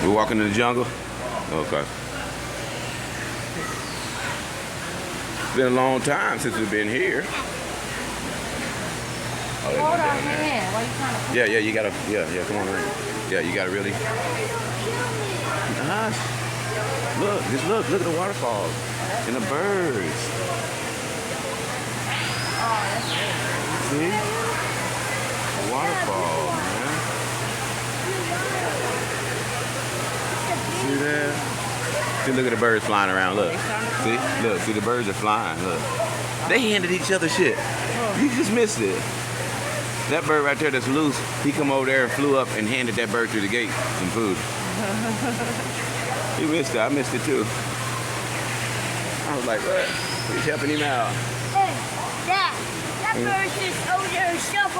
We're walking in the jungle? Okay. It's been a long time since we've been here. Oh, Hold on, man. Why you trying to? yeah, you gotta, come on in. Yeah, you gotta really. Nice. Look at the waterfalls and the birds. Oh, that's good. See? Waterfall, man. See that? See, look at the birds flying around. Look. See, the birds are flying. Look. They handed each other shit. You just missed it. That bird right there that's loose, he come over there and flew up and handed that bird through the gate some food. He missed it. I missed it too. I was like, what? He's helping him out. Hey, Dad, that bird's just over there shovel.